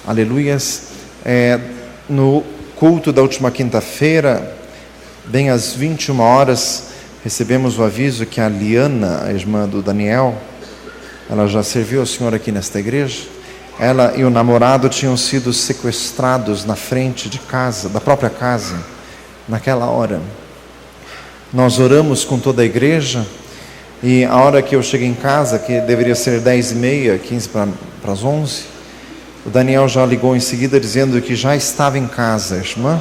Aleluias. No culto da última quinta-feira, bem às 21 horas, recebemos o aviso que a Liana, a irmã do Daniel, ela já serviu ao Senhor aqui nesta igreja. Ela e o namorado tinham sido sequestrados na frente de casa, da própria casa, naquela hora. Nós oramos com toda a igreja, e a hora que eu cheguei em casa, que deveria ser 10h30, 15 para as 11, o Daniel já ligou em seguida dizendo que já estava em casa, a irmã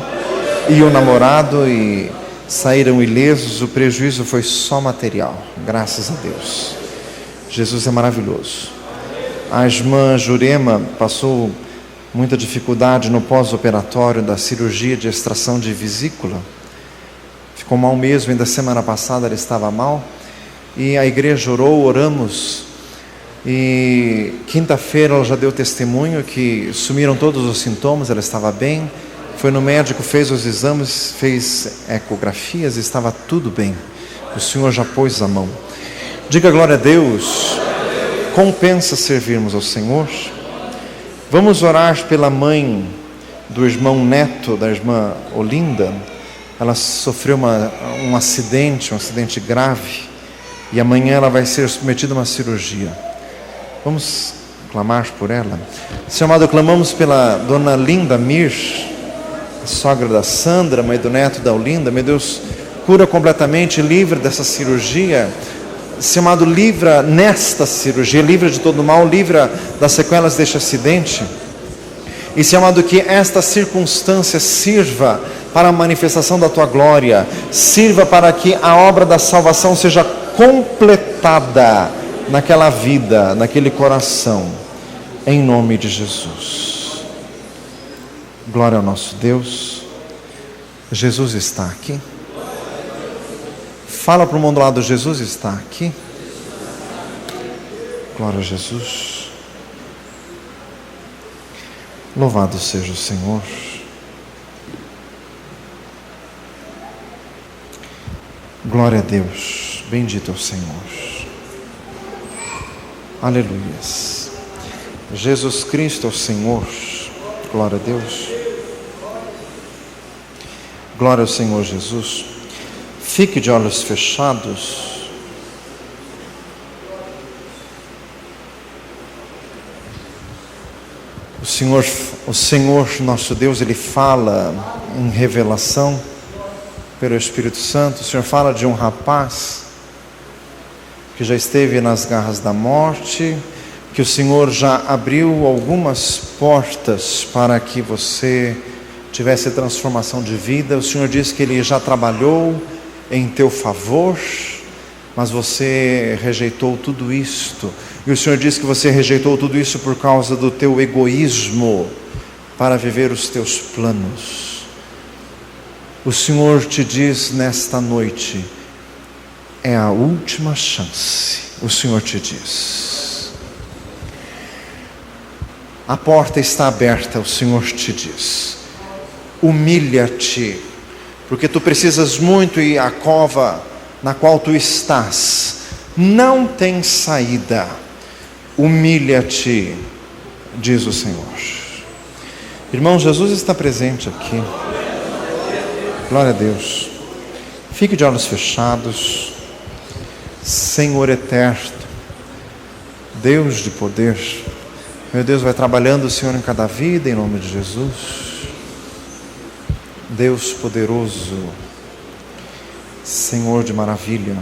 e o namorado, e saíram ilesos. O prejuízo foi só material, graças a Deus. Jesus é maravilhoso. A irmã Jurema passou muita dificuldade no pós-operatório da cirurgia de extração de vesícula. Ficou mal mesmo, ainda semana passada ela estava mal. E a igreja oramos. E quinta-feira ela já deu testemunho que sumiram todos os sintomas, ela estava bem. Foi no médico, fez os exames, fez ecografias, estava tudo bem. O Senhor já pôs a mão. Diga glória a Deus. Compensa servirmos ao Senhor. Vamos orar pela mãe do irmão Neto, da irmã Olinda. Ela sofreu um acidente grave, e amanhã ela vai ser submetida a uma cirurgia. Vamos clamar por ela. Senhor amado, clamamos pela dona Linda Mir, a sogra da Sandra, mãe do neto da Olinda. Meu Deus, cura completamente, livra dessa cirurgia. Senhor amado, livra nesta cirurgia, livra de todo mal, livra das sequelas deste acidente. E Senhor amado, que esta circunstância sirva para a manifestação da Tua glória, sirva para que a obra da salvação seja completada naquela vida, naquele coração, em nome de Jesus. Glória ao nosso Deus. Jesus está aqui. Fala para o mundo do lado, Jesus está aqui. Glória a Jesus. Louvado seja o Senhor. Glória a Deus. Bendito é o Senhor. Aleluias. Jesus Cristo é o Senhor. Glória a Deus. Glória ao Senhor Jesus. Fique de olhos fechados. O Senhor nosso Deus, Ele fala em revelação pelo Espírito Santo. O Senhor fala de um rapaz que já esteve nas garras da morte, que o Senhor já abriu algumas portas para que você tivesse transformação de vida. O Senhor disse que Ele já trabalhou em teu favor, mas você rejeitou tudo isto. E o Senhor disse que você rejeitou tudo isso por causa do teu egoísmo para viver os teus planos. O Senhor te diz nesta noite: é a última chance. O Senhor te diz. A porta está aberta, o Senhor te diz. Humilha-te, porque tu precisas muito, e a cova na qual tu estás não tem saída. Humilha-te, diz o Senhor. Irmão, Jesus está presente aqui. Glória a Deus. Fique de olhos fechados. Senhor eterno, Deus de poder, meu Deus, vai trabalhando o Senhor em cada vida, em nome de Jesus. Deus poderoso, Senhor de maravilha.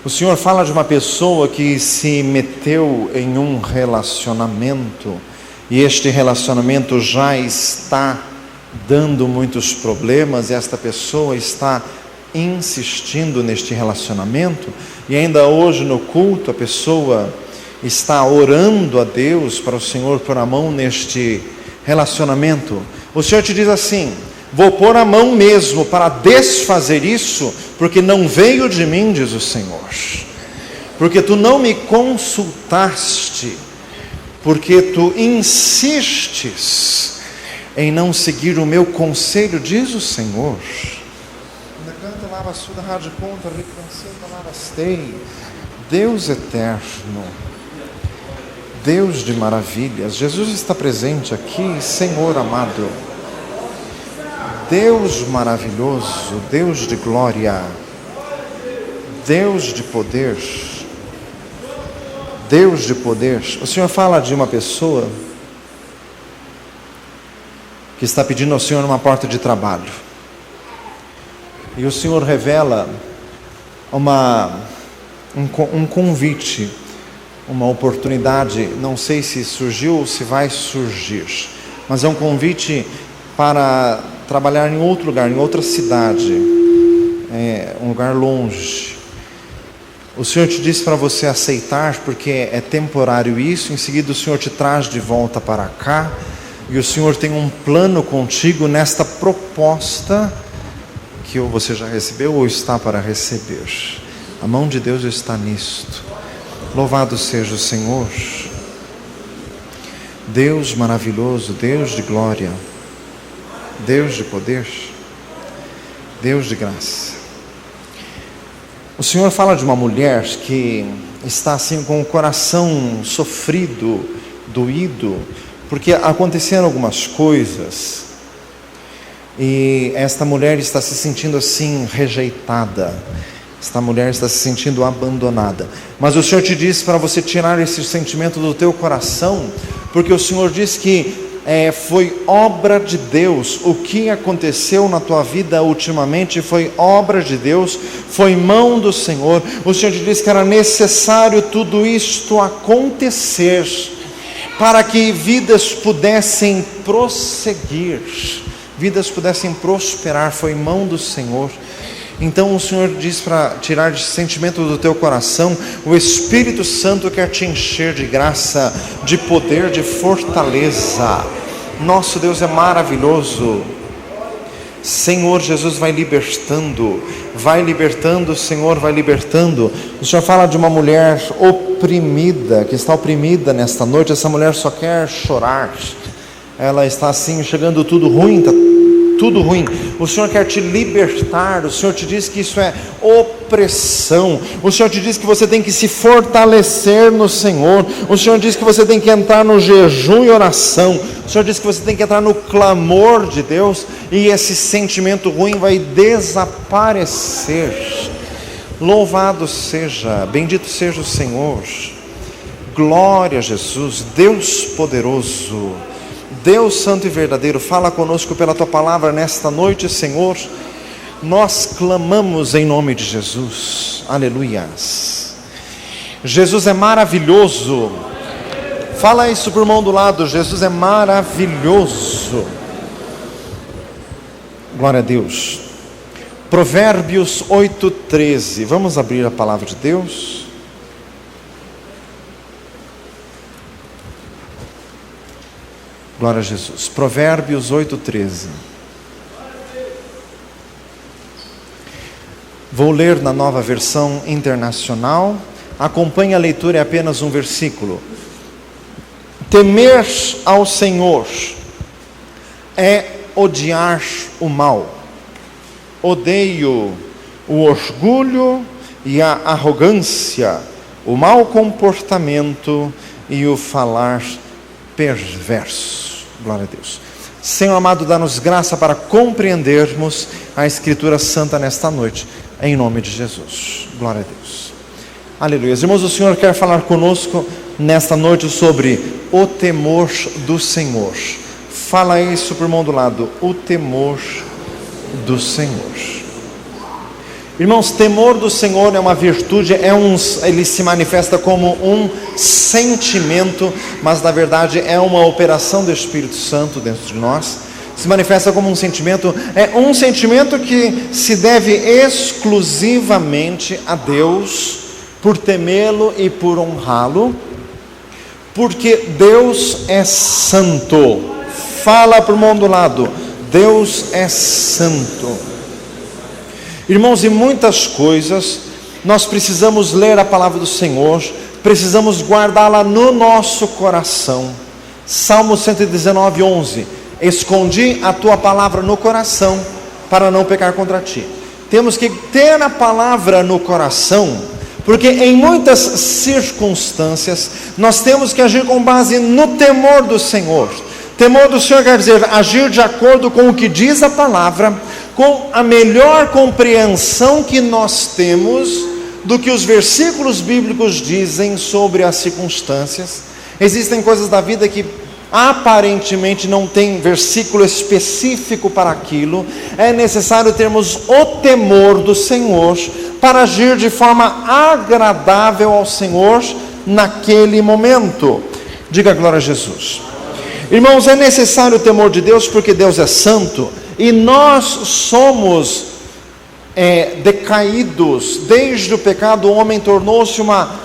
O Senhor fala de uma pessoa que se meteu em um relacionamento, e este relacionamento já está dando muitos problemas, e esta pessoa está insistindo neste relacionamento, e ainda hoje no culto a pessoa está orando a Deus para o Senhor pôr a mão neste relacionamento. O Senhor te diz assim: vou pôr a mão mesmo para desfazer isso, porque não veio de mim, diz o Senhor, porque tu não me consultaste, porque tu insistes em não seguir o meu conselho, diz o Senhor. Deus eterno, Deus de maravilhas, Jesus está presente aqui, Senhor amado. Deus maravilhoso, Deus de glória, Deus de poder, Deus de poder. O Senhor fala de uma pessoa que está pedindo ao Senhor uma porta de trabalho. E o Senhor revela um convite, uma oportunidade, não sei se surgiu ou se vai surgir, mas é um convite para trabalhar em outro lugar, em outra cidade, um lugar longe. O Senhor te diz para você aceitar, porque é temporário isso, em seguida o Senhor te traz de volta para cá, e o Senhor tem um plano contigo nesta proposta que ou você já recebeu ou está para receber. A mão de Deus está nisto. Louvado seja o Senhor. Deus maravilhoso, Deus de glória, Deus de poder, Deus de graça. O Senhor fala de uma mulher que está assim com o coração sofrido, doído, porque aconteceram algumas coisas e esta mulher está se sentindo assim rejeitada, esta mulher está se sentindo abandonada. Mas o Senhor te diz para você tirar esse sentimento do teu coração, porque o Senhor diz que foi obra de Deus. O que aconteceu na tua vida ultimamente foi obra de Deus, foi mão do Senhor. O Senhor te disse que era necessário tudo isto acontecer para que vidas pudessem prosseguir, vidas pudessem prosperar. Foi mão do Senhor. Então o Senhor diz para tirar esse sentimento do teu coração. O Espírito Santo quer te encher de graça, de poder, de fortaleza. Nosso Deus é maravilhoso. Senhor Jesus vai libertando, Senhor vai libertando. O Senhor fala de uma mulher oprimida, que está oprimida nesta noite. Essa mulher só quer chorar, ela está assim, chegando tudo ruim, está tudo ruim. O Senhor quer te libertar. O Senhor te diz que isso é opressão. O Senhor te diz que você tem que se fortalecer no Senhor. O Senhor diz que você tem que entrar no jejum e oração. O Senhor diz que você tem que entrar no clamor de Deus, e esse sentimento ruim vai desaparecer. Louvado seja, bendito seja o Senhor. Glória a Jesus, Deus poderoso, Deus santo e verdadeiro. Fala conosco pela tua palavra nesta noite, Senhor. Nós clamamos em nome de Jesus. Aleluias. Jesus é maravilhoso. Fala isso por mão do lado. Jesus é maravilhoso. Glória a Deus. Provérbios 8:13. Vamos abrir a palavra de Deus. Glória a Jesus. Provérbios 8:13. Vou ler na Nova Versão Internacional. Acompanhe a leitura, é apenas um versículo. Temer ao Senhor é odiar o mal. Odeio o orgulho e a arrogância, o mau comportamento e o falar perverso. Glória a Deus. Senhor amado, dá-nos graça para compreendermos a Escritura Santa nesta noite, em nome de Jesus. Glória a Deus. Aleluia. Irmãos, o Senhor quer falar conosco nesta noite sobre o temor do Senhor. Fala isso por mão do lado, o temor do Senhor. Irmãos, temor do Senhor é uma virtude, ele se manifesta como um sentimento, mas na verdade é uma operação do Espírito Santo dentro de nós. Se manifesta como um sentimento, é um sentimento que se deve exclusivamente a Deus, por temê-lo e por honrá-lo, porque Deus é santo. Fala por mão do lado, Deus é santo. Irmãos, em muitas coisas nós precisamos ler a palavra do Senhor, precisamos guardá-la no nosso coração. Salmo 119:11. Escondi a tua palavra no coração para não pecar contra ti. Temos que ter a palavra no coração, Porque em muitas circunstâncias nós temos que agir com base no temor do Senhor. Temor do Senhor quer dizer agir de acordo com o que diz a palavra, com a melhor compreensão que nós temos do que os versículos bíblicos dizem sobre as circunstâncias. Existem coisas da vida que aparentemente não tem versículo específico para aquilo. É necessário termos o temor do Senhor para agir de forma agradável ao Senhor naquele momento. Diga glória a Jesus. Irmãos, é necessário o temor de Deus porque Deus é santo e nós somos decaídos. Desde o pecado o homem tornou-se uma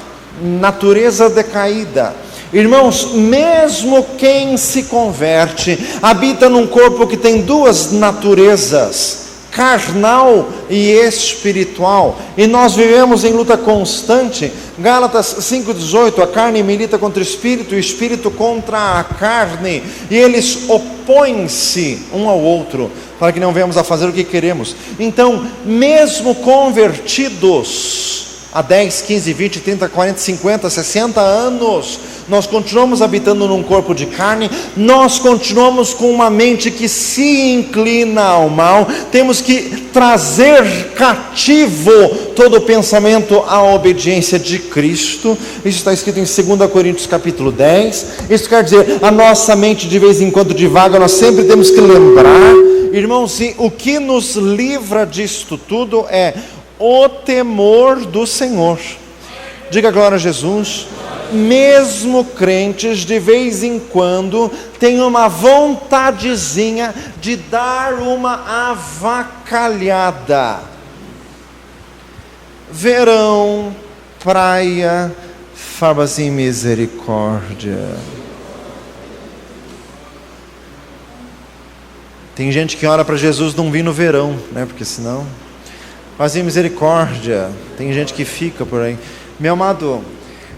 natureza decaída. Irmãos, mesmo quem se converte habita num corpo que tem duas naturezas, carnal e espiritual, e nós vivemos em luta constante. Gálatas 5,18, a carne milita contra o espírito contra a carne, e eles opõem-se um ao outro, para que não venhamos a fazer o que queremos. Então, mesmo convertidos há 10, 15, 20, 30, 40, 50, 60 anos, nós continuamos habitando num corpo de carne, nós continuamos com uma mente que se inclina ao mal. Temos que trazer cativo todo o pensamento à obediência de Cristo. Isso está escrito em 2 Coríntios capítulo 10. Isso quer dizer, a nossa mente de vez em quando divaga, nós sempre temos que lembrar, irmãos, e o que nos livra disto tudo é o temor do Senhor. Diga glória a Jesus. Mesmo crentes de vez em quando têm uma vontadezinha de dar uma avacalhada. Verão, praia, farpas em misericórdia. Tem gente que ora para Jesus não vir no verão, né? Porque senão, fazem misericórdia. Tem gente que fica por aí. Meu amado,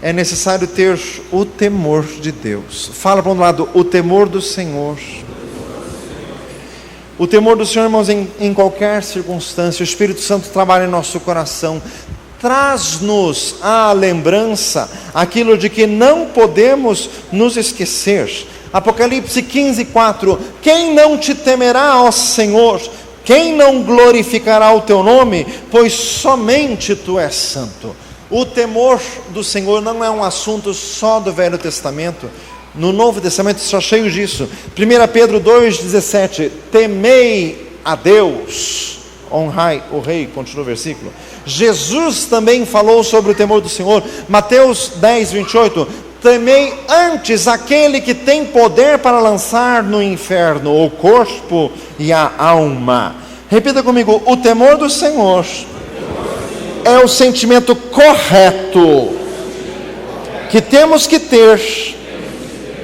é necessário ter o temor de Deus. Fala para um lado, o temor do Senhor. O temor do Senhor, irmãos, em qualquer circunstância. O Espírito Santo trabalha em nosso coração, traz-nos à lembrança aquilo de que não podemos nos esquecer. Apocalipse 15:4, quem não te temerá, ó Senhor? Quem não glorificará o teu nome? Pois somente tu és santo. O temor do Senhor não é um assunto só do Velho Testamento. No Novo Testamento está cheio disso. 1 Pedro 2,17, temei a Deus, honrai o Rei, continua o versículo. Jesus também falou sobre o temor do Senhor. Mateus 10:28, temei antes aquele que tem poder para lançar no inferno o corpo e a alma. Repita comigo, o temor do Senhor é o sentimento correto que temos que ter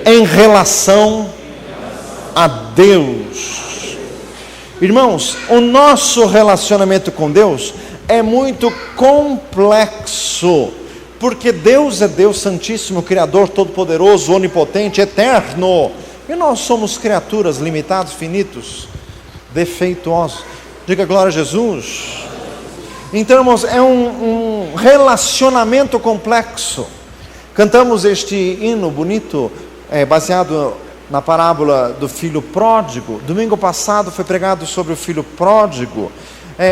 em relação a Deus. Irmãos, o nosso relacionamento com Deus é muito complexo, porque Deus é Deus Santíssimo, Criador, Todo-Poderoso, Onipotente, Eterno, e nós somos criaturas limitados, finitos, defeituosos. Diga glória a Jesus. Então, irmãos, é um relacionamento complexo. Cantamos este hino bonito, baseado na parábola do filho pródigo. Domingo passado foi pregado sobre o filho pródigo.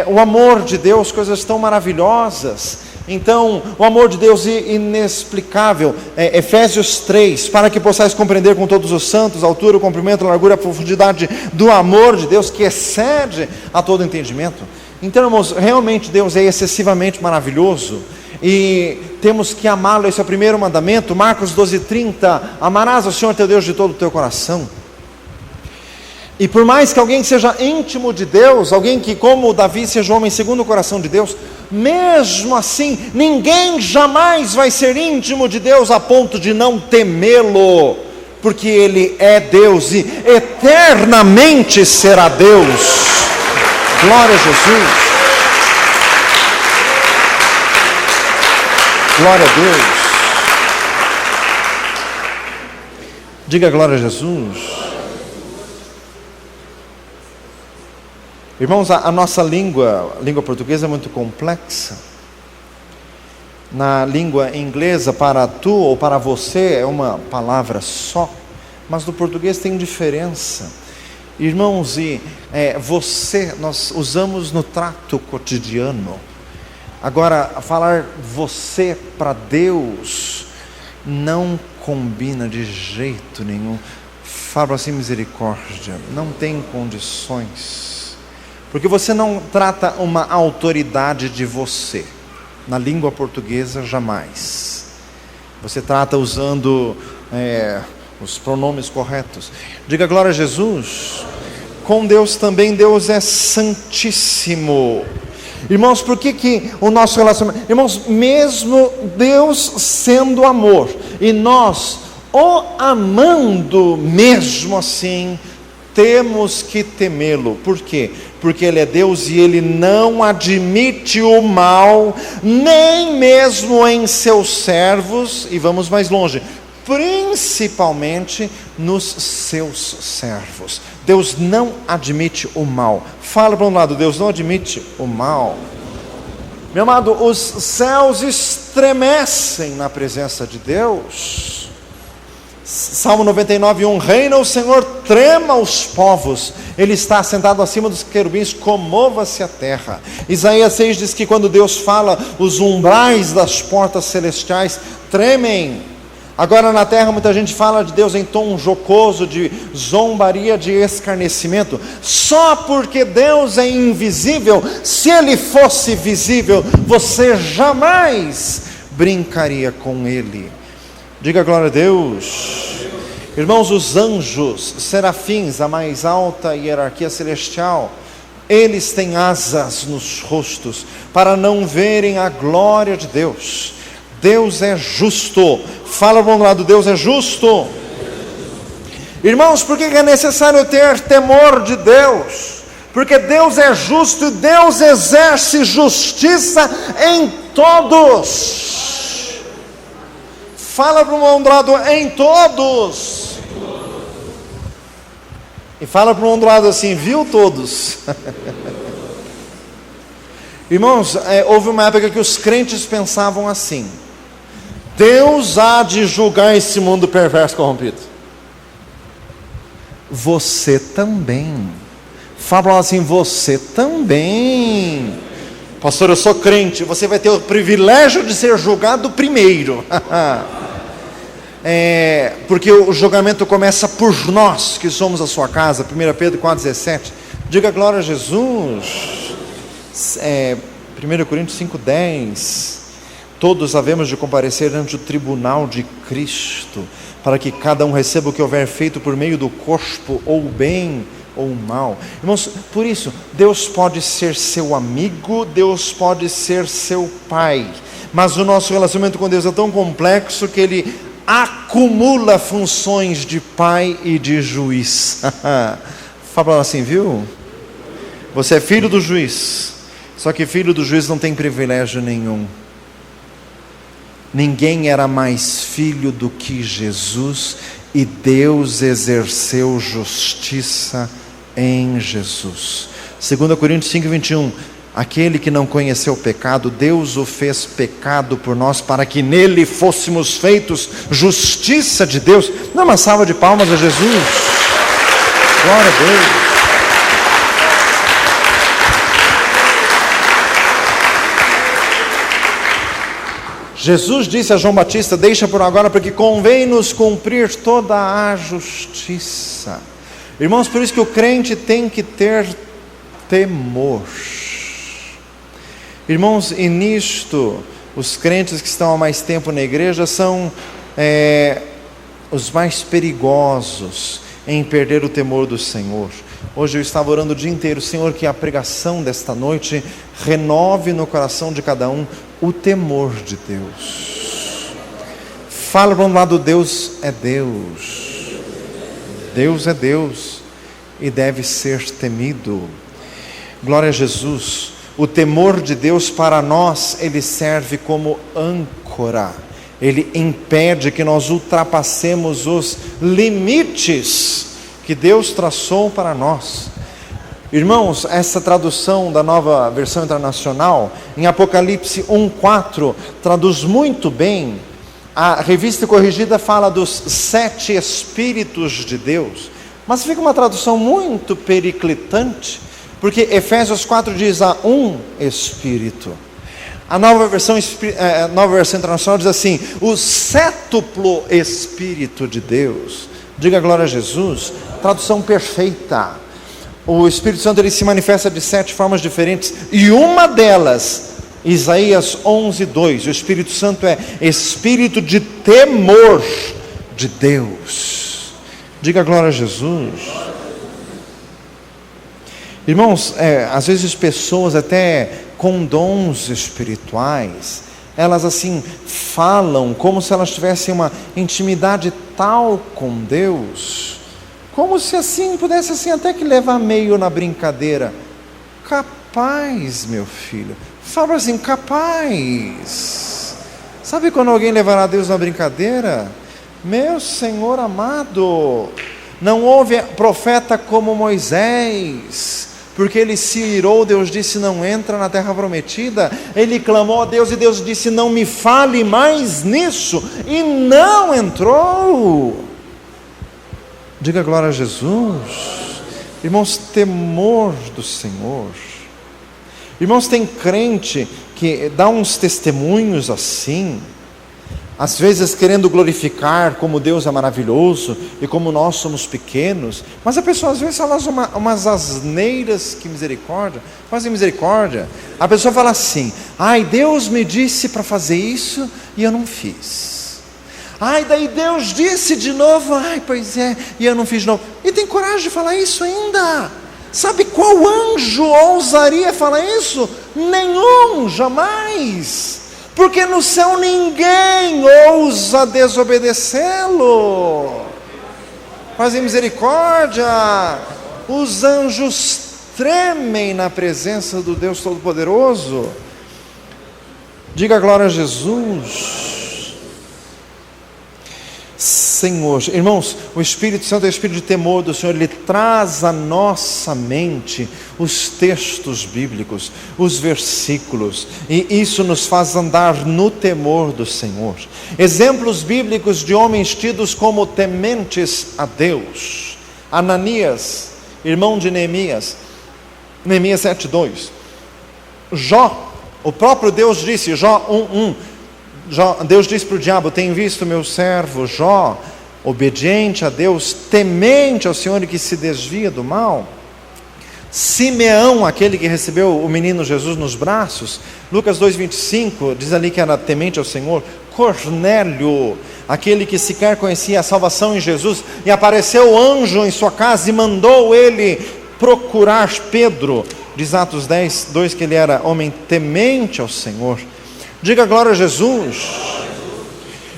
O amor de Deus, coisas tão maravilhosas. Então, o amor de Deus inexplicável. Efésios 3, para que possais compreender com todos os santos a altura, o comprimento, a largura, a profundidade do amor de Deus, que excede a todo entendimento. Então, irmãos, realmente Deus é excessivamente maravilhoso e temos que amá-lo. Esse é o primeiro mandamento. Marcos 12:30, amarás ao Senhor teu Deus de todo o teu coração. E por mais que alguém seja íntimo de Deus, alguém que como Davi seja homem segundo o coração de Deus, mesmo assim, ninguém jamais vai ser íntimo de Deus a ponto de não temê-lo, porque Ele é Deus e eternamente será Deus. Glória a Jesus. Glória a Deus. Diga glória a Jesus. Irmãos, a nossa língua portuguesa é muito complexa. Na língua inglesa, para tu ou para você é uma palavra só, mas no português tem diferença. Irmãos, você, nós usamos no trato cotidiano. Agora, falar você para Deus não combina de jeito nenhum. Fala assim, misericórdia, não tem condições. Porque você não trata uma autoridade de você. Na língua portuguesa, jamais. Você trata usando os pronomes corretos. Diga glória a Jesus. Com Deus também, Deus é santíssimo. Irmãos, por que o nosso relacionamento... Irmãos, mesmo Deus sendo amor, e nós o amando mesmo assim, temos que temê-lo. Por quê? Porque Ele é Deus e Ele não admite o mal, nem mesmo em seus servos, e vamos mais longe, principalmente nos seus servos. Deus não admite o mal. Fala para um lado, Deus não admite o mal. Meu amado, os céus estremecem na presença de Deus. Salmo 99:1, reina o Senhor, trema os povos, Ele está sentado acima dos querubins, comova-se a terra. Isaías 6 diz que quando Deus fala, os umbrais das portas celestiais tremem. Agora na terra muita gente fala de Deus em tom jocoso, de zombaria, de escarnecimento, só porque Deus é invisível. Se Ele fosse visível, você jamais brincaria com Ele. Diga glória a Deus. Irmãos, os anjos, serafins, a mais alta hierarquia celestial, eles têm asas nos rostos, para não verem a glória de Deus. Deus é justo. Fala para o lado, Deus é justo. Irmãos, por que é necessário ter temor de Deus? Porque Deus é justo e Deus exerce justiça em todos. Fala para o lado, em todos. E fala para o lado assim, viu todos? Irmãos, houve uma época que os crentes pensavam assim: Deus há de julgar esse mundo perverso, corrompido. Você também. Fala assim, você também. Pastor, eu sou crente. Você vai ter o privilégio de ser julgado primeiro. Porque o julgamento começa por nós, que somos a sua casa. 1 Pedro 4,17. Diga glória a Jesus. 1 Coríntios 5,10. Todos havemos de comparecer ante o tribunal de Cristo, para que cada um receba o que houver feito por meio do corpo, ou bem ou mal. Irmãos, por isso, Deus pode ser seu amigo, Deus pode ser seu pai, mas o nosso relacionamento com Deus é tão complexo que Ele acumula funções de pai e de juiz. Fala assim, viu? Você é filho do juiz, só que filho do juiz não tem privilégio nenhum. Ninguém era mais filho do que Jesus, e Deus exerceu justiça em Jesus. 2 Coríntios 5,21. Aquele que não conheceu o pecado, Deus o fez pecado por nós, para que nele fôssemos feitos justiça de Deus. Dá uma salva de palmas a Jesus. Glória a Deus. Jesus disse a João Batista, deixa por agora, porque convém-nos cumprir toda a justiça. Irmãos, por isso que o crente tem que ter temor. Irmãos, e nisto, os crentes que estão há mais tempo na igreja são os mais perigosos em perder o temor do Senhor. Hoje eu estava orando o dia inteiro, Senhor, que a pregação desta noite renove no coração de cada um o temor de Deus. Fala para um lado, Deus é Deus. Deus é Deus e deve ser temido. Glória a Jesus. O temor de Deus para nós, ele serve como âncora. Ele impede que nós ultrapassemos os limites que Deus traçou para nós. Irmãos, essa tradução da Nova Versão Internacional, em Apocalipse 1:4, traduz muito bem. A Revista Corrigida fala dos 7 Espíritos de Deus, mas fica uma tradução muito periclitante, porque Efésios 4 diz há um Espírito. A Nova Versão Internacional diz assim: o sétuplo Espírito de Deus. Diga glória a Jesus. Tradução perfeita. O Espírito Santo ele se manifesta de 7 formas diferentes, e uma delas, Isaías 11:2, o Espírito Santo é espírito de temor de Deus. Diga glória a Jesus. Irmãos, às vezes pessoas até com dons espirituais, elas assim falam como se elas tivessem uma intimidade tal com Deus, como se assim pudesse assim até que levar meio na brincadeira. Capaz, meu filho, fala assim, capaz. Sabe quando alguém levará Deus na brincadeira? Meu Senhor amado, não houve profeta como Moisés, porque ele se irou. Deus disse: não entra na terra prometida. Ele clamou a Deus e Deus disse: não me fale mais nisso, e não entrou. Diga glória a Jesus. Irmãos, temor do Senhor. Irmãos, tem crente que dá uns testemunhos assim, às vezes querendo glorificar como Deus é maravilhoso e como nós somos pequenos, mas a pessoa às vezes fala umas asneiras, que misericórdia, fazem misericórdia. A pessoa fala assim: ai, Deus me disse para fazer isso e eu não fiz. Ai, daí Deus disse de novo, ai, pois é, e eu não fiz de novo. E tem coragem de falar isso ainda? Sabe qual anjo ousaria falar isso? Nenhum, jamais. Porque no céu ninguém ousa desobedecê-lo. Fazem misericórdia. Os anjos tremem na presença do Deus Todo-Poderoso. Diga glória a Jesus. Senhor, irmãos, o Espírito Santo é o Espírito de temor do Senhor. Ele traz à nossa mente os textos bíblicos, os versículos, e isso nos faz andar no temor do Senhor. Exemplos bíblicos de homens tidos como tementes a Deus: Ananias, irmão de Neemias, Neemias 7:2. Jó, o próprio Deus disse, Jó 1:1, Deus disse para o diabo: tem visto meu servo Jó, obediente a Deus, temente ao Senhor e que se desvia do mal. Simeão, aquele que recebeu o menino Jesus nos braços, Lucas 2:25, diz ali que era temente ao Senhor. Cornélio, aquele que sequer conhecia a salvação em Jesus, e apareceu o anjo em sua casa e mandou ele procurar Pedro. Diz Atos 10:2 que ele era homem temente ao Senhor. Diga glória a Jesus.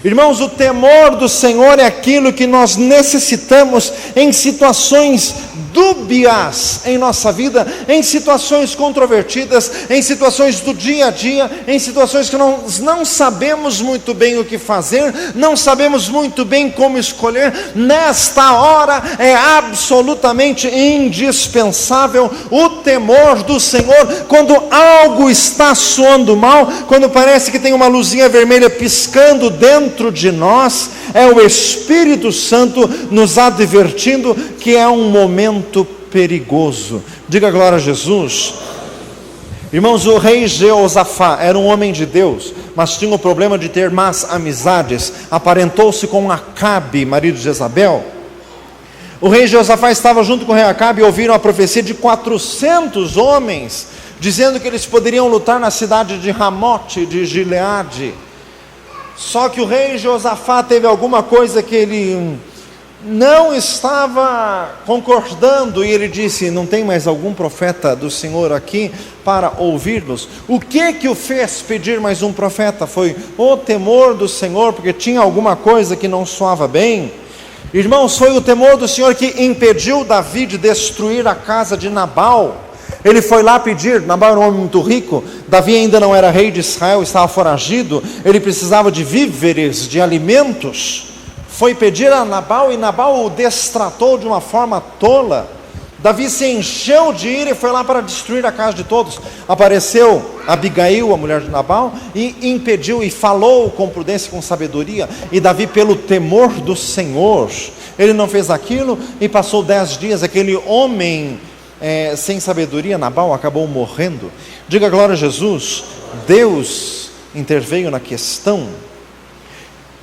Irmãos, o temor do Senhor é aquilo que nós necessitamos em situações dúbias em nossa vida, em situações controvertidas, em situações do dia a dia, em situações que nós não sabemos muito bem o que fazer, não sabemos muito bem como escolher. Nesta hora é absolutamente indispensável o temor do Senhor. Quando algo está soando mal, quando parece que tem uma luzinha vermelha piscando dentro de nós, é o Espírito Santo nos advertindo que é um momento perigoso. Diga glória a Jesus. Irmãos, o rei Jeosafá era um homem de Deus, mas tinha o problema de ter más amizades. Aparentou-se com Acabe, marido de Jezabel. O rei Jeosafá estava junto com o rei Acabe e ouviram a profecia de 400 homens, dizendo que eles poderiam lutar na cidade de Ramote de Gileade. Só que o rei Jeosafá teve alguma coisa que ele não estava concordando, e ele disse: não tem mais algum profeta do Senhor aqui para ouvir-nos? O que o fez pedir mais um profeta? Foi o temor do Senhor, porque tinha alguma coisa que não soava bem. Irmãos, foi o temor do Senhor que impediu Davi de destruir a casa de Nabal. Ele foi lá pedir. Nabal era um homem muito rico, Davi ainda não era rei de Israel, estava foragido, ele precisava de víveres, de alimentos. Foi pedir a Nabal, e Nabal o destratou de uma forma tola. Davi se encheu de ira e foi lá para destruir a casa de todos. Apareceu Abigail, a mulher de Nabal, e impediu, e falou com prudência e com sabedoria. E Davi, pelo temor do Senhor, ele não fez aquilo, e passou 10 dias, aquele homem sem sabedoria, Nabal, acabou morrendo. Diga glória a Jesus. Deus interveio na questão.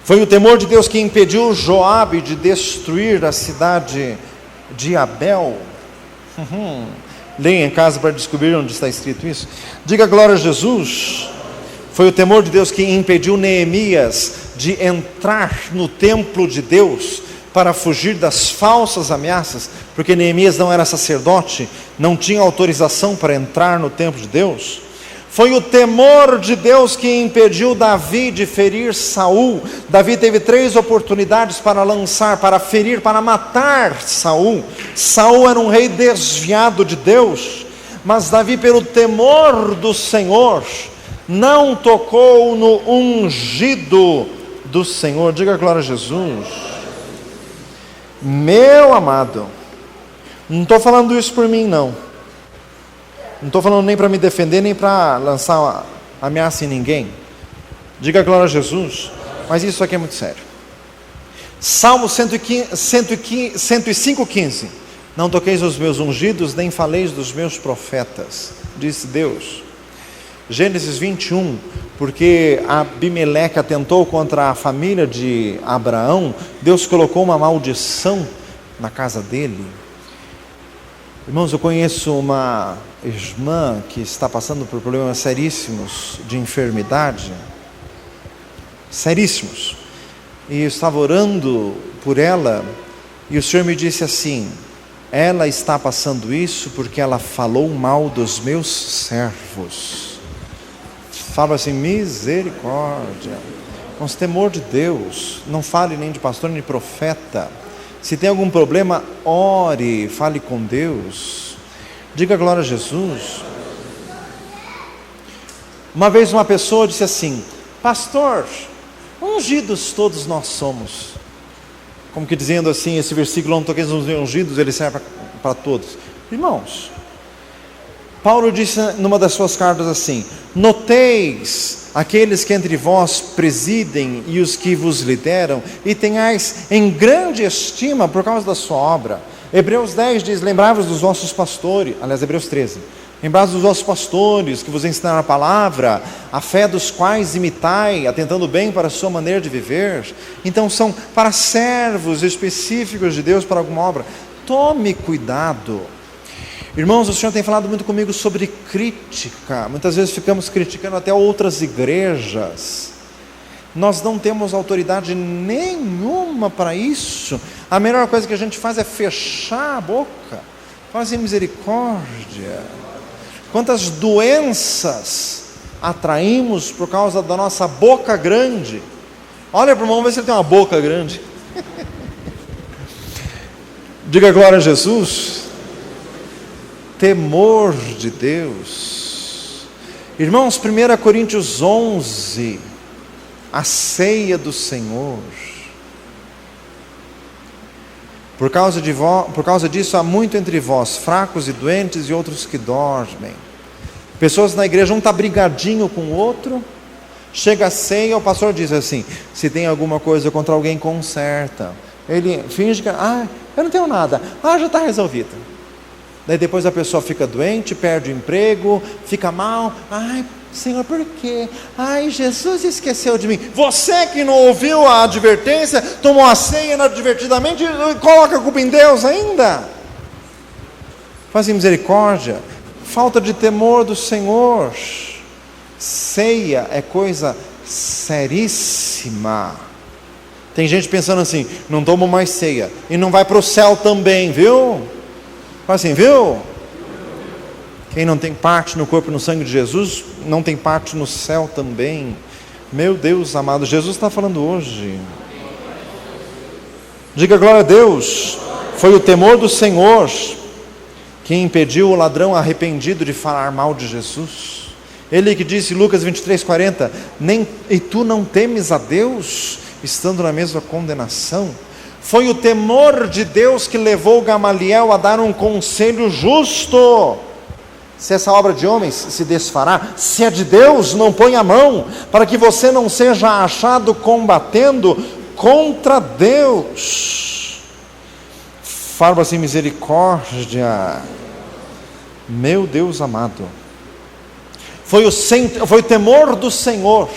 Foi o temor de Deus que impediu Joabe de destruir a cidade de Abel. Leia em casa para descobrir onde está escrito isso. Diga glória a Jesus. Foi o temor de Deus que impediu Neemias de entrar no templo de Deus para fugir das falsas ameaças, porque Neemias não era sacerdote, não tinha autorização para entrar no templo de Deus. Foi o temor de Deus que impediu Davi de ferir Saul. Davi teve 3 oportunidades para lançar, para ferir, para matar Saul. Saul era um rei desviado de Deus, mas Davi, pelo temor do Senhor, não tocou no ungido do Senhor. Diga glória a Jesus. Meu amado, não estou falando isso por mim, não. Não estou falando nem para me defender, nem para lançar uma ameaça em ninguém. Diga glória a Jesus. Mas isso aqui é muito sério. Salmo 105:15. Não toqueis os meus ungidos, nem faleis dos meus profetas, disse Deus. Gênesis 21, porque Abimeleque atentou contra a família de Abraão, Deus colocou uma maldição na casa dele. Irmãos, eu conheço uma irmã que está passando por problemas seríssimos de enfermidade, seríssimos, e eu estava orando por ela, e o Senhor me disse assim: ela está passando isso porque ela falou mal dos meus servos. Fala assim, misericórdia, com temor de Deus, não fale nem de pastor nem de profeta. Se tem algum problema, ore, fale com Deus. Diga glória a Jesus. Uma vez uma pessoa disse assim: pastor, ungidos todos nós somos. Como que dizendo assim, esse versículo, não toqueis nos ungidos, ele serve para todos. Irmãos, Paulo disse numa das suas cartas assim: noteis aqueles que entre vós presidem e os que vos lideram, e tenhais em grande estima por causa da sua obra. Hebreus 10 diz: lembrai-vos dos vossos pastores, aliás, Hebreus 13, lembrai-vos dos vossos pastores, que vos ensinaram a palavra, a fé dos quais imitai, atentando bem para a sua maneira de viver. Então são para servos específicos de Deus para alguma obra. Tome cuidado. Irmãos, o Senhor tem falado muito comigo sobre crítica. Muitas vezes ficamos criticando até outras igrejas. Nós não temos autoridade nenhuma para isso. A melhor coisa que a gente faz é fechar a boca. Fazer misericórdia. Quantas doenças atraímos por causa da nossa boca grande. Olha para o irmão, vê se ele tem uma boca grande. Diga glória a Jesus. Temor de Deus. Irmãos, 1 Coríntios 11, a ceia do Senhor. Por causa disso há muito entre vós, fracos e doentes, e outros que dormem. Pessoas na igreja, um está brigadinho com o outro. Chega a ceia, o pastor diz assim: se tem alguma coisa contra alguém, conserta. Ele finge que, eu não tenho nada, já está resolvido. Daí depois a pessoa fica doente, perde o emprego, fica mal. Senhor, por quê? Jesus esqueceu de mim. Você que não ouviu a advertência, tomou a ceia inadvertidamente e coloca a culpa em Deus ainda. Faz misericórdia. Falta de temor do Senhor. Ceia é coisa seríssima. Tem gente pensando assim: não tomo mais ceia e não vai para o céu também, viu? Assim, viu? Quem não tem parte no corpo e no sangue de Jesus, não tem parte no céu também. Meu Deus amado, Jesus está falando hoje. Diga glória a Deus. Foi o temor do Senhor que impediu o ladrão arrependido de falar mal de Jesus. Ele que disse, Lucas 23:40, e tu não temes a Deus, estando na mesma condenação? Foi o temor de Deus que levou Gamaliel a dar um conselho justo. Se essa obra de homens se desfará, se é de Deus, não põe a mão, para que você não seja achado combatendo contra Deus. Fala assim, misericórdia. Meu Deus amado. Foi o temor do Senhor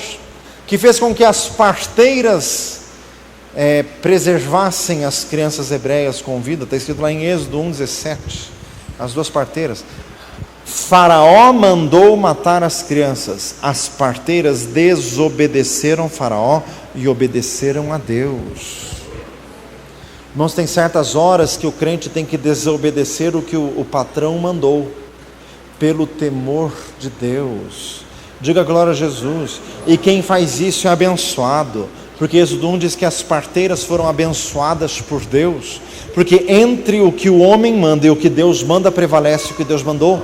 que fez com que as parteiras preservassem as crianças hebreias com vida. Está escrito lá em Êxodo 1:17. As duas parteiras. Faraó mandou matar as crianças. As parteiras desobedeceram Faraó e obedeceram a Deus. Irmãos, tem certas horas que o crente tem que desobedecer o que o patrão mandou, pelo temor de Deus. Diga glória a Jesus. E quem faz isso é abençoado, porque Êxodo 1 diz que as parteiras foram abençoadas por Deus, porque entre o que o homem manda e o que Deus manda, prevalece o que Deus mandou.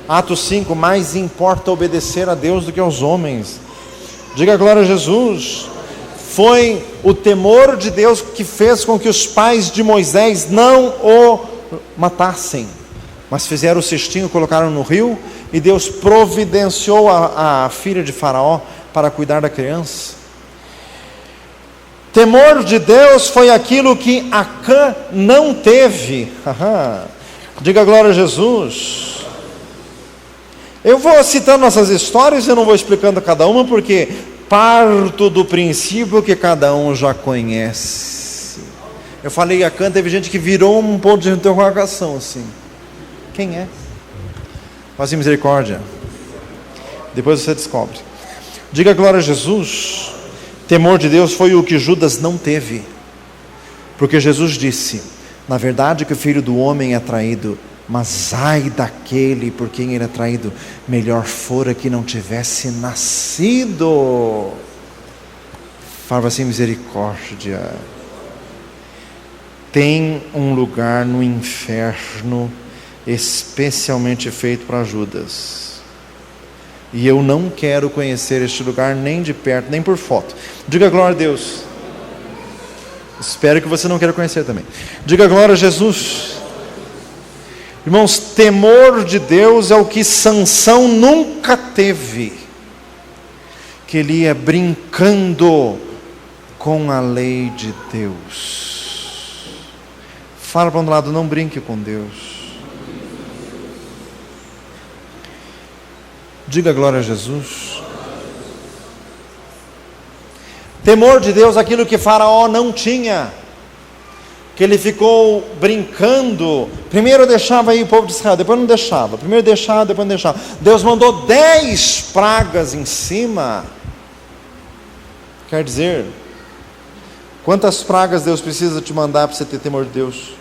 Atos 5, mais importa obedecer a Deus do que aos homens. Diga glória a Jesus. Foi o temor de Deus que fez com que os pais de Moisés não o matassem, mas fizeram o cestinho, colocaram no rio, e Deus providenciou a filha de Faraó para cuidar da criança. Temor de Deus foi aquilo que Acã não teve. Diga glória a Jesus. Eu vou citando essas histórias, eu não vou explicando cada uma, porque parto do princípio que cada um já conhece. Eu falei Acã, teve gente que virou um ponto de interrogação assim. Quem é? Faz misericórdia. Depois você descobre. Diga glória a Jesus. Temor de Deus foi o que Judas não teve, porque Jesus disse: na verdade que o Filho do Homem é traído, mas ai daquele por quem ele é traído, melhor fora que não tivesse nascido. Fala assim, misericórdia. Tem um lugar no inferno especialmente feito para Judas, e eu não quero conhecer este lugar nem de perto, nem por foto. Diga glória a Deus. Espero que você não queira conhecer também. Diga glória a Jesus. Irmãos, temor de Deus é o que Sansão nunca teve, que ele ia brincando com a lei de Deus. Fala para um lado, não brinque com Deus. Diga glória a Jesus. Temor de Deus, aquilo que Faraó não tinha, que ele ficou brincando. Primeiro deixava aí o povo de Israel, depois não deixava. Primeiro deixava, depois não deixava. Deus mandou 10 pragas em cima. Quer dizer, quantas pragas Deus precisa te mandar para você ter temor de Deus?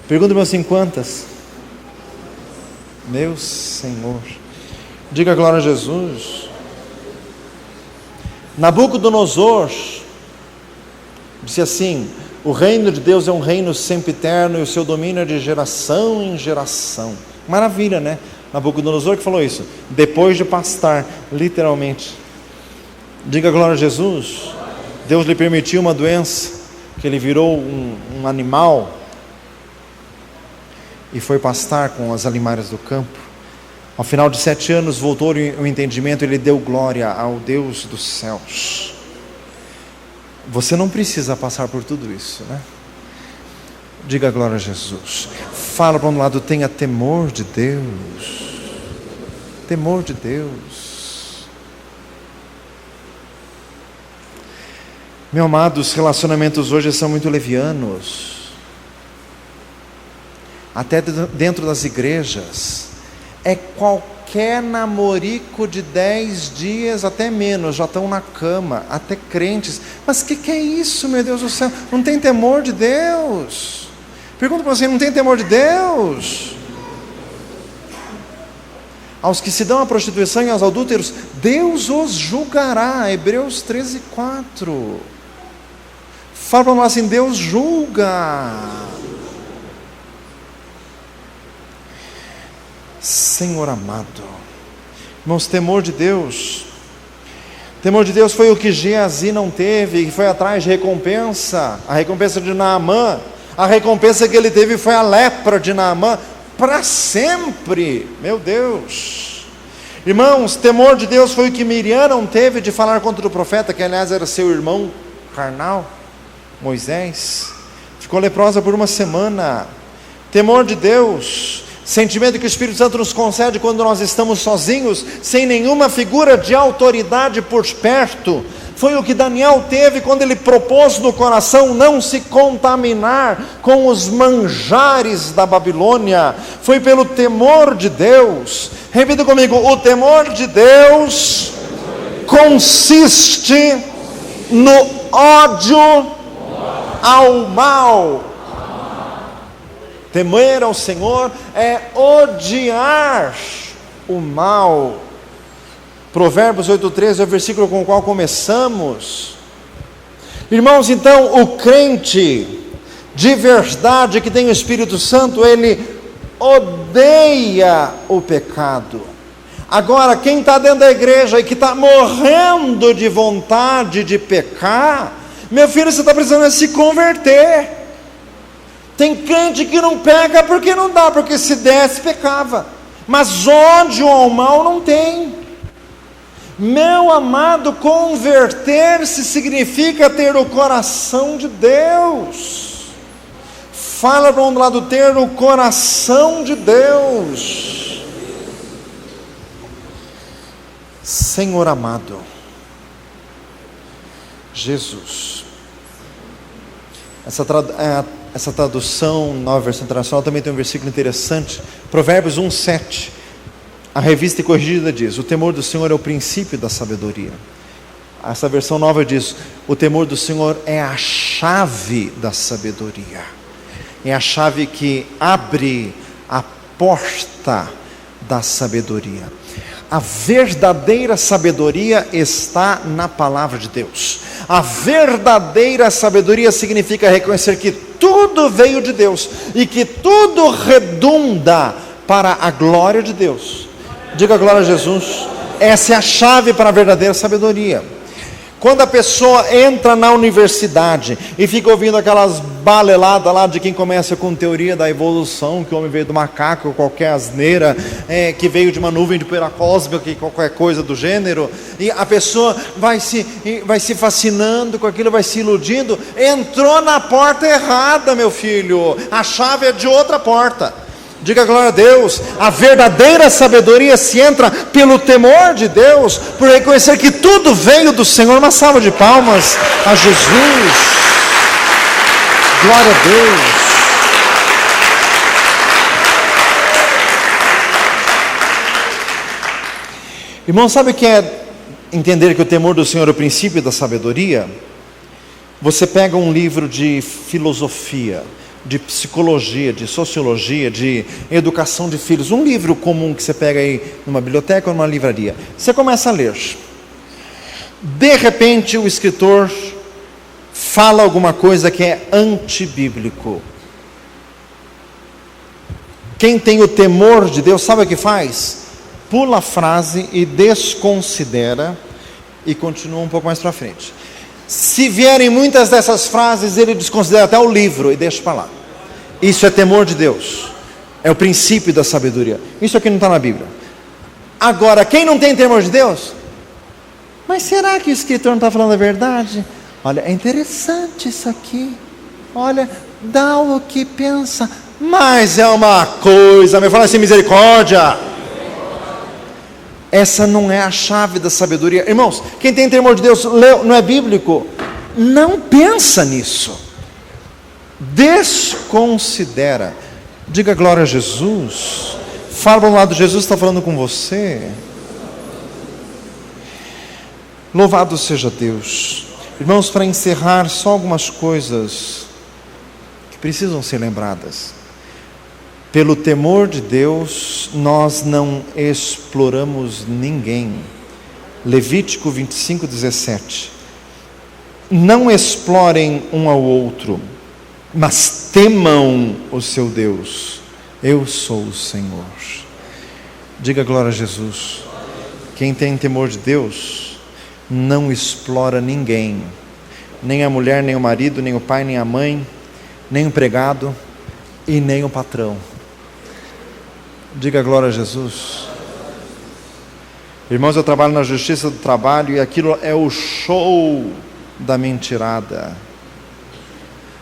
Pergunta-me assim, quantas? Meu Senhor. Diga glória a Jesus. Nabucodonosor disse assim: o reino de Deus é um reino sempiterno e o seu domínio é de geração em geração. Maravilha, né? Nabucodonosor que falou isso, depois de pastar, literalmente. Diga glória a Jesus. Deus lhe permitiu uma doença, que ele virou um animal e foi pastar com as alimárias do campo. Ao final de 7 anos voltou o entendimento, ele deu glória ao Deus dos céus. Você não precisa passar por tudo isso, né? Diga glória a Jesus. Fala para um lado, tenha temor de Deus. Temor de Deus. Meu amado, os relacionamentos hoje são muito levianos. Até dentro das igrejas, é qualquer namorico de 10 dias, até menos, já estão na cama, até crentes. Mas o que é isso, meu Deus do céu? Não tem temor de Deus? Pergunta para você, não tem temor de Deus? Aos que se dão à prostituição e aos adúlteros, Deus os julgará. Hebreus 13:4. Fala para nós assim, Deus julga. Senhor amado, irmãos, temor de Deus Temor de Deus foi o que Geazi não teve, que foi atrás de recompensa, a recompensa de Naamã. A recompensa que ele teve foi a lepra de Naamã, para sempre. Meu Deus! Irmãos, temor de Deus foi o que Miriam não teve de falar contra o profeta, que aliás era seu irmão carnal, Moisés. Ficou leprosa por uma semana. Temor de Deus, sentimento que o Espírito Santo nos concede quando nós estamos sozinhos, sem nenhuma figura de autoridade por perto, foi o que Daniel teve quando ele propôs no coração não se contaminar com os manjares da Babilônia. Foi pelo temor de Deus. Repita comigo: o temor de Deus consiste no ódio ao mal. Temer ao Senhor é odiar o mal. Provérbios 8,13 é o versículo com o qual começamos. Irmãos, então, o crente de verdade que tem o Espírito Santo, ele odeia o pecado. Agora, quem está dentro da igreja e que está morrendo de vontade de pecar, meu filho, você está precisando se converter. Tem crente que não peca porque não dá, porque se desse pecava, mas ódio ao mal não tem. Meu amado, converter-se significa ter o coração de Deus. Fala para um lado, ter o coração de Deus. Senhor amado, Jesus. Essa tradução, nova versão internacional, também tem um versículo interessante, Provérbios 1,7, a revista e corrigida diz: o temor do Senhor é o princípio da sabedoria. Essa versão nova diz: o temor do Senhor é a chave da sabedoria, é a chave que abre a porta da sabedoria. A verdadeira sabedoria está na palavra de Deus. A verdadeira sabedoria significa reconhecer que tudo veio de Deus e que tudo redunda para a glória de Deus. Diga glória a Jesus. Essa é a chave para a verdadeira sabedoria. Quando a pessoa entra na universidade e fica ouvindo aquelas baleladas lá de quem começa com teoria da evolução, que o homem veio do macaco, qualquer asneira, que veio de uma nuvem de poeira cósmica, qualquer coisa do gênero, e a pessoa vai se fascinando com aquilo, vai se iludindo, entrou na porta errada, meu filho, a chave é de outra porta. Diga glória a Deus. A verdadeira sabedoria se entra pelo temor de Deus, por reconhecer que tudo veio do Senhor. Uma salva de palmas a Jesus. Glória a Deus. Irmão, sabe o que é entender que o temor do Senhor é o princípio da sabedoria? Você pega um livro de filosofia, de psicologia, de sociologia, de educação de filhos, um livro comum que você pega aí numa biblioteca ou numa livraria, você começa a ler, de repente o escritor fala alguma coisa que é antibíblico. Quem tem o temor de Deus, sabe o que faz? Pula a frase e desconsidera e continua um pouco mais para frente. Se vierem muitas dessas frases, ele desconsidera até o livro e deixa para lá. Isso é temor de Deus. É o princípio da sabedoria. Isso aqui não está na Bíblia. Agora, quem não tem temor de Deus? Mas será que o escritor não está falando a verdade? Olha, é interessante isso aqui. Olha, dá o que pensa. Mas é uma coisa, me fala assim, misericórdia. Essa não é a chave da sabedoria. Irmãos, quem tem temor de Deus, não é bíblico, não pensa nisso. Desconsidera. Diga glória a Jesus. Fala para um lado, Jesus está falando com você. Louvado seja Deus. Irmãos, para encerrar, só algumas coisas que precisam ser lembradas. Pelo temor de Deus, nós não exploramos ninguém. Levítico 25:17. Não explorem um ao outro, mas temam o seu Deus. Eu sou o Senhor. Diga glória a Jesus. Quem tem temor de Deus, não explora ninguém, nem a mulher, nem o marido, nem o pai, nem a mãe, nem o empregado e nem o patrão. Diga glória a Jesus. Irmãos, eu trabalho na justiça do trabalho e aquilo é o show da mentirada.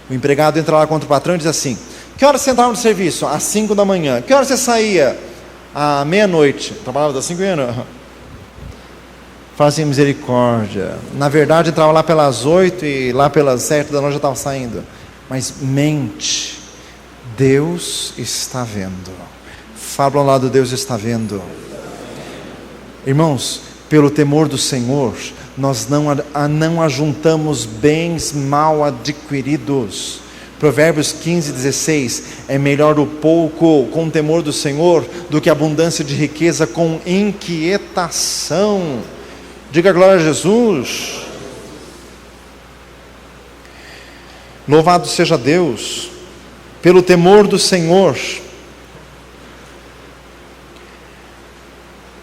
O empregado entra lá contra o patrão e diz assim: que horas você entrava no serviço? Às 5 da manhã. Que horas você saía? À meia-noite. Trabalhava das 5 da manhã. Fala assim: misericórdia. Na verdade entrava lá pelas 8 e lá pelas 7 da noite já estava saindo. Mas mente. Deus está vendo. Fala ao lado: Deus está vendo. Irmãos, pelo temor do Senhor, nós não ajuntamos bens mal adquiridos. Provérbios 15:16, é melhor o pouco com temor do Senhor do que a abundância de riqueza com inquietação. Diga glória a Jesus. Louvado seja Deus, pelo temor do Senhor.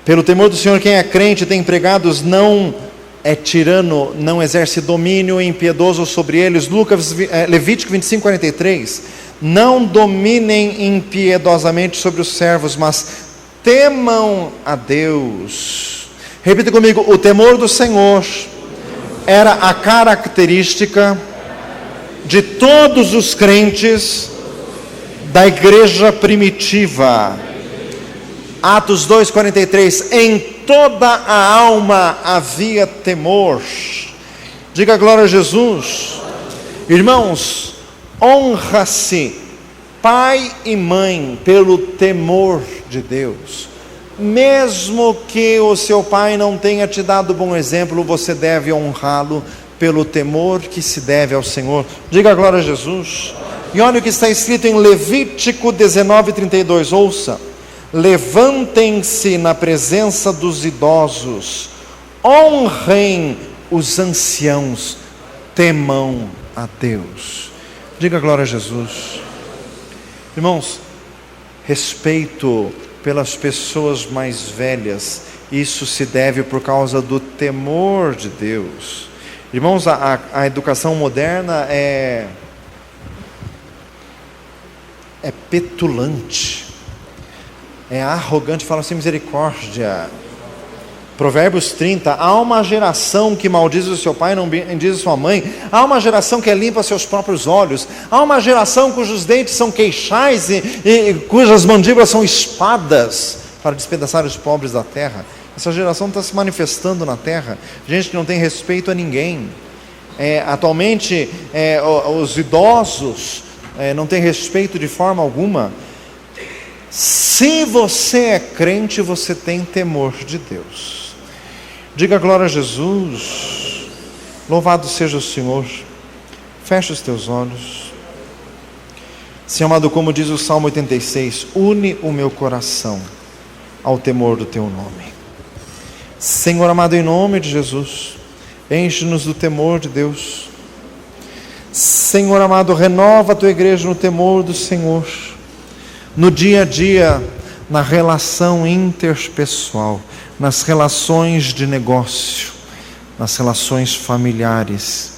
Pelo temor do Senhor, quem é crente, tem empregados, não é tirano, não exerce domínio impiedoso sobre eles. Levítico 25:43, não dominem impiedosamente sobre os servos, mas temam a Deus. Repita comigo: o temor do Senhor era a característica de todos os crentes da igreja primitiva. Atos 2:43, em toda a alma havia temor. Diga glória a Jesus. Irmãos, honra-se pai e mãe pelo temor de Deus. Mesmo que o seu pai não tenha te dado bom exemplo, você deve honrá-lo pelo temor que se deve ao Senhor. Diga glória a Jesus. E olha o que está escrito em Levítico 19:32, ouça: levantem-se na presença dos idosos, honrem os anciãos, temam a Deus. Diga glória a Jesus. Irmãos, respeito pelas pessoas mais velhas, isso se deve por causa do temor de Deus. Irmãos, a educação moderna é petulante, é arrogante, fala assim: misericórdia. Provérbios 30, há uma geração que maldiz o seu pai e não bendiz a sua mãe, há uma geração que é limpa seus próprios olhos, há uma geração cujos dentes são queixais e cujas mandíbulas são espadas para despedaçar os pobres da terra. Essa geração está se manifestando na terra, gente que não tem respeito a ninguém. Atualmente os idosos não têm respeito de forma alguma. Se você é crente, você tem temor de Deus. Diga glória a Jesus. Louvado seja o Senhor. Feche os teus olhos. Senhor amado, como diz o Salmo 86, une o meu coração ao temor do teu nome. Senhor amado, em nome de Jesus, enche-nos do temor de Deus. Senhor amado, renova a tua igreja no temor do Senhor. No dia a dia, na relação interpessoal, nas relações de negócio, nas relações familiares.